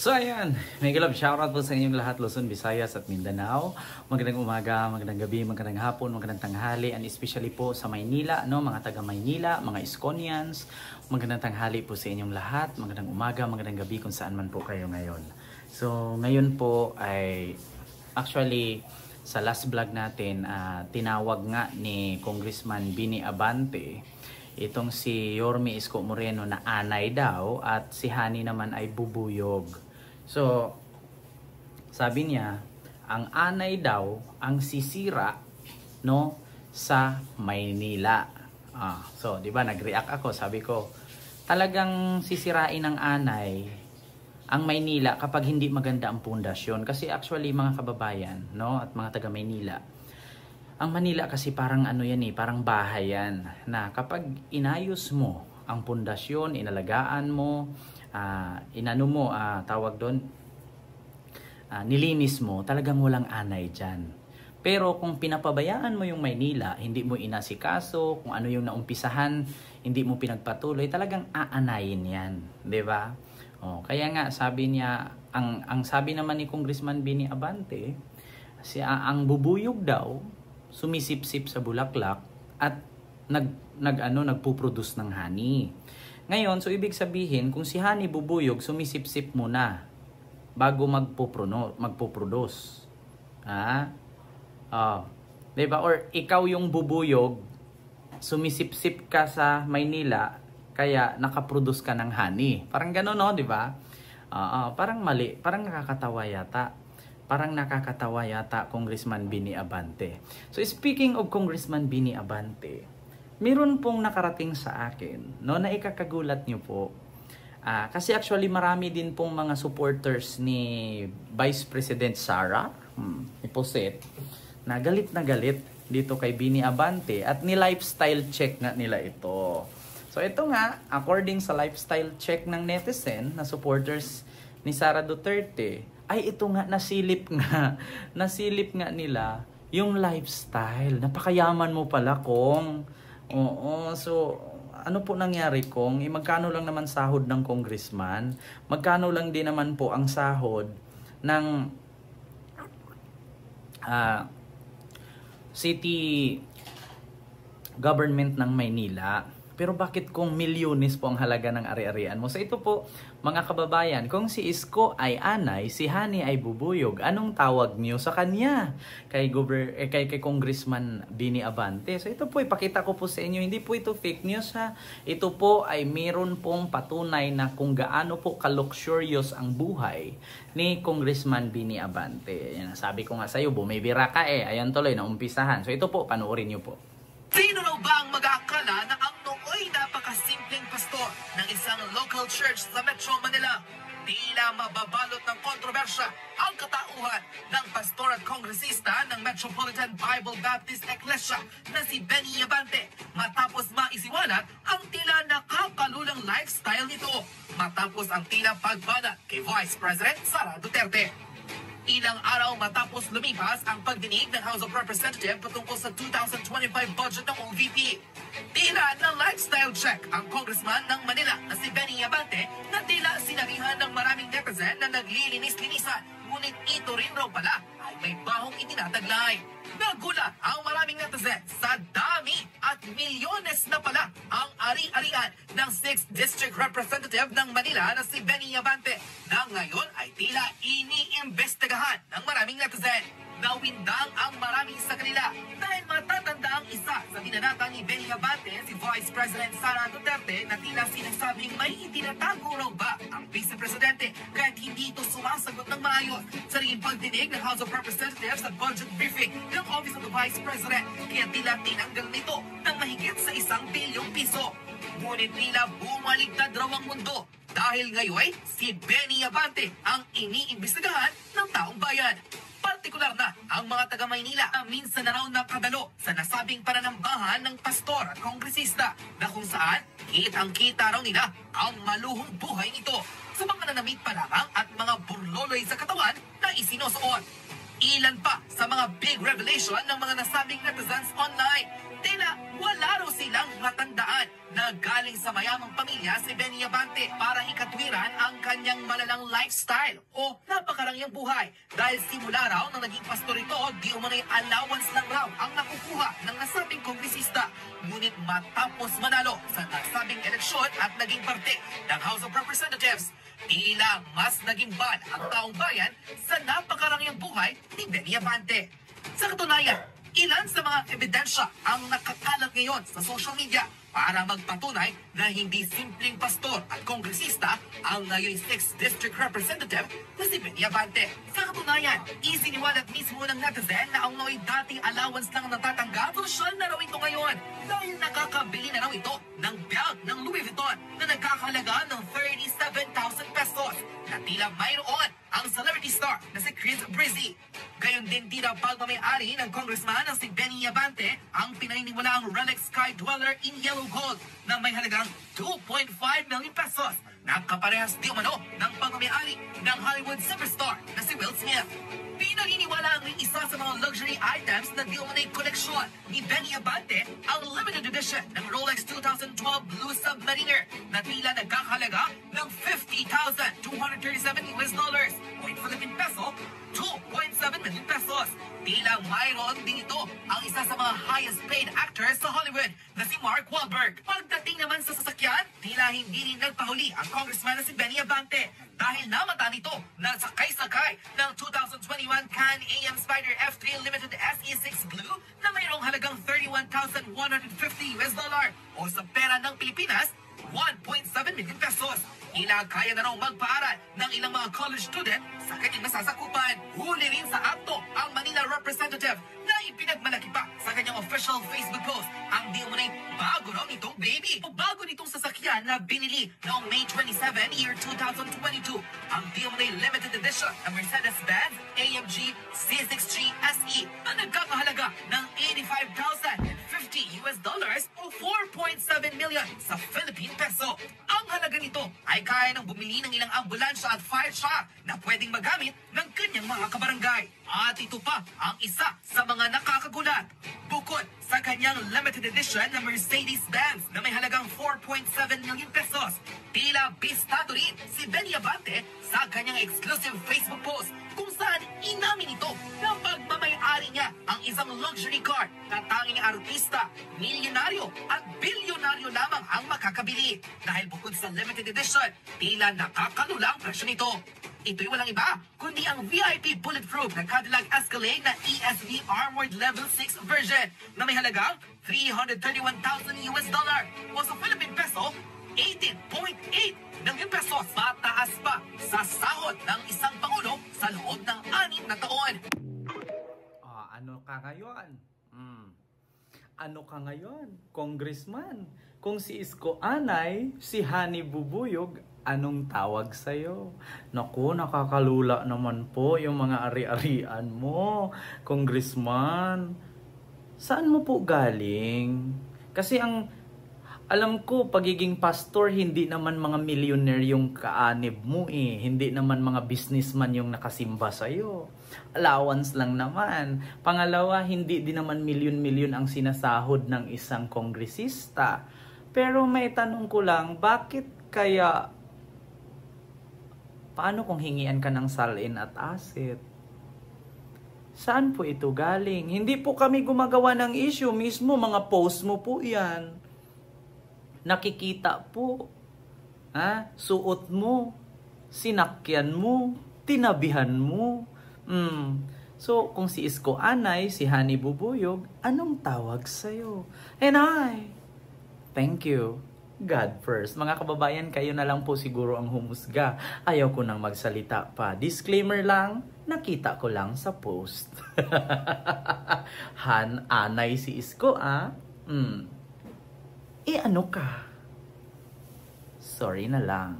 So ayan, may love shoutout po sa inyong lahat, Luzon, Visayas at Mindanao. Magandang umaga, magandang gabi, magandang hapon, magandang tanghali, and especially po sa Maynila, no, mga taga Maynila, mga Iskonians. Magandang tanghali po sa inyong lahat, magandang umaga, magandang gabi kung saan man po kayo ngayon. So ngayon po ay actually sa last vlog natin, tinawag nga ni Congressman Bini Abante itong si Yorme Isko Moreno na anay daw at si Hani naman ay bubuyog. So, sabi niya, ang anay daw ang sisira, no, sa Maynila. So, 'di ba, nag-react ako, sabi ko, talagang sisirain ng anay ang Maynila kapag hindi maganda ang pundasyon. Kasi actually mga kababayan, no, at mga taga Maynila, ang Manila kasi parang ano yan parang bahay yan, na kapag inayos mo ang pundasyon, inalagaan mo, inano mo, tawag doon, nilinis mo, talagang walang anay dyan. Pero kung pinapabayaan mo yung Maynila, hindi mo inasikaso, kung ano yung naumpisahan, hindi mo pinagpatuloy, talagang aanayin yan, di ba? Kaya nga sabi niya, ang sabi naman ni Congressman Bini Abante, ang bubuyog daw sumisip-sip sa bulaklak at nagpo-produce ng honey. Ngayon, so ibig sabihin, kung si honey bubuyog, sumisip-sip muna bago magpo-produce. Diba? Or ikaw yung bubuyog, sumisip-sip ka sa Maynila, kaya nakaproduce ka ng honey. Parang gano'n, no? Diba? Parang mali, parang nakakatawa yata. Congressman Bini Abante. So speaking of Congressman Bini Abante, meron pong nakarating sa akin, no, na ikakagulat nyo po. Kasi actually marami din pong mga supporters ni Vice President Sara Iposet na galit dito kay Bini Abante at ni-lifestyle check nga nila ito. So ito nga, according sa lifestyle check ng netizen na supporters ni Sara Duterte, ay ito nga nasilip nga nila yung lifestyle. Napakayaman mo pala, Kong. Oo, so ano po nangyari, Kong? Magkano lang naman sahod ng congressman? Magkano lang din naman po ang sahod ng city government ng Maynila? Pero bakit kung milyones po ang halaga ng ari-arian mo? So ito po, mga kababayan, kung si Isko ay anay, si Hani ay bubuyog, anong tawag niyo sa kanya? Kay Congressman Bini Abante. So ito po, ipakita ko po sa inyo, hindi po ito fake news, ha. Ito po ay meron pong patunay na kung gaano po ka-luxurious ang buhay ni Congressman Bini Abante. Yan, sabi ko nga sa iyo, bumibira ka Ayan tuloy, naumpisahan. So ito po, panoorin niyo po. Sino raw ba ang mag-aakala na ang nooy napakasimpleng pastor ng isang local church sa Metro Manila? Tila mababalot ng kontrobersya ang katauhan ng pastor at kongresista ng Metropolitan Bible Baptist Ecclesia na si Bini Abante matapos maisiwalat ang tila nakakalulang lifestyle nito matapos ang tila pagbana kay Vice President Sara Duterte. Ilang araw matapos lumipas ang pagdinig ng House of Representatives patungkol sa 2025 budget ng OVP. Tila ng lifestyle check ang congressman ng Manila na si Bini Abante na tila sinabihan ng maraming netizen na naglilinis-linisan. Ngunit ito rin raw pala ay may bahong itinataglay. Nagulat ang maraming netizen sa dami at milyones na pala ang ari-arian ng 6th District Representative ng Manila na si Bini Abante na ngayon ay tila iniimbestigahan ng maraming netizen. Nawindang ang maraming sa kanila dahil matatanda ang isa sa binanata ni Bini Abante, si Vice President Sara Duterte, na tila sinasabing may itinatago raw ba ang Vice Presidente kahit hindi ito sumasagot ng maayos sa naging pagdinig ng House of Representatives at budget briefing ng Office of the Vice President, kaya tila tinanggal nito ng mahigit sa 1 bilyong piso. Ngunit tila bumaligtad raw ang mundo dahil ngayon si Bini Abante ang iniimbestigahan ng taong bayan. Partikular na ang mga taga Maynila na minsan na raw nakadalo sa nasabing pananambahan ng pastor at kongresista na kung saan kitang-kita raw nila ang maluhong buhay nito sa mga nanamit pa lamang at mga burloloy sa katawan na isinusuot. Ilan pa sa mga big revelation ng mga nasabing netizens online. Tila wala raw silang matandaan na galing sa mayamang pamilya si Benny Abante para ikatwiran ang kanyang malalang lifestyle o napakarangyang buhay. Dahil simula raw nang naging pastor ito, di umano'y allowance lang raw ang nakukuha ng nasabing kongresista. Ngunit matapos manalo sa nasabing eleksyon at naging parte ng House of Representatives, tila mas naging bad ang taong bayan sa napakarangyang buhay ni Benny Abante. Sa katunayan, ilan sa mga ebidensya ang nakakalat ngayon sa social media para magpatunay na hindi simpleng pastor at kongresista ang ngayon 6th District Representative na si Benny Abante. Sa katunayan, isiniwalat mismo ng netizen na ang no'y dating allowance lang natatanggap, sosyal na raw ito ngayon dahil nakakabili na raw ito ng bag ng Louis Vuitton na nagkakahalaga ng 37,000 pesos na tila mayroon ang celebrity star na si Chris Breezy. Gayon din tila pagmamayari ng congressman na si Benny Abante ang pinaniniwalaang Rolex Sky Dweller in Yellow Gold na may halagang 2.5 million pesos na kaparehas di umano ng pagmamayari ng Hollywood superstar na si Will Smith. Pinaniniwala ang isa sa mga luxury items na di umano'y koleksyon ni Benny Abante ang limited edition ng Rolex 2012 Blue Submariner na tila nagkakahalaga ng $50,237 o in Philippine peso, 2.7 million pesos. Tila mayroon din ito ang isa sa mga highest paid actors sa Hollywood na si Mark Wahlberg. Pagdating naman sa sasakyan, tila hindi rin nagpahuli ang congressman na si Benny Abante dahil namata nito na sakay-sakay ng 2021 Can AM Spider F3 Limited SE6 Blue na mayroong halagang $31,150 o sa pera ng Pilipinas, 1.7 million pesos. Ila kaya na raw magpaaral ng ilang mga college student sa kanyang nasasakupan. Huli rin sa akto ang Manila representative na ipinagmalaki pa sa kanyang official Facebook post ang di umunay bago raw nitong baby o bago nitong sasakyan na binili noong May 27, year 2022. Ang di umunay limited edition na Mercedes-Benz AMG C6G SE na nagkakahalaga ng $85,050 o 4.7 million sa Philippine peso. Ang halaga nito ay kaya ng bumili ng ilang ambulansya at fire truck na pwedeng magamit ng kanyang mga kabarangay. At ito pa ang isa sa mga nakakagulat. Bukod sa kanyang limited edition na Mercedes-Benz na may halagang 4.7 million pesos, tila bistado rin si Benny Abante sa kanyang exclusive Facebook post kung saan inamin ito na pagmamayari niya ang isang luxury car na tanging artista, milyonaryo at bilyonaryo lamang ang makakabili. Dahil bukod sa limited edition, tila nakakalula ang presyo nito. Ito'y walang iba, kundi ang VIP bulletproof na Cadillac Escalade na ESV Armored Level 6 version na may halagang $331,000 o sa Philippine peso, 18.8 million pesos. Mataas pa sa sahod ng isang pangulo sa loob ng 6 na taon. Ano ka ngayon? Ano ka ngayon? Congressman? Kung si Isko Anay, si Hani Bubuyog, anong tawag sa'yo? Naku, nakakalula naman po yung mga ari-arian mo, Congressman. Saan mo po galing? Kasi alam ko, pagiging pastor, hindi naman mga millionaire yung kaanib mo eh. Hindi naman mga businessman yung nakasimba sa'yo. Allowance lang naman. Pangalawa, hindi din naman milyon-milyon ang sinasahod ng isang kongresista. Pero may tanong ko lang, bakit kaya, paano kung hingian ka ng salin at asset? Saan po ito galing? Hindi po kami gumagawa ng issue. Mismo, mga post mo po yan. Nakikita po. Suot mo. Sinakyan mo. Tinabihan mo. So, kung si Isko Anay, si Hani Bubuyog, anong tawag sa'yo? And thank you. God first. Mga kababayan, kayo na lang po siguro ang humusga. Ayaw ko nang magsalita pa. Disclaimer lang, nakita ko lang sa post. Anay si Isko, ano ka? Sorry na lang.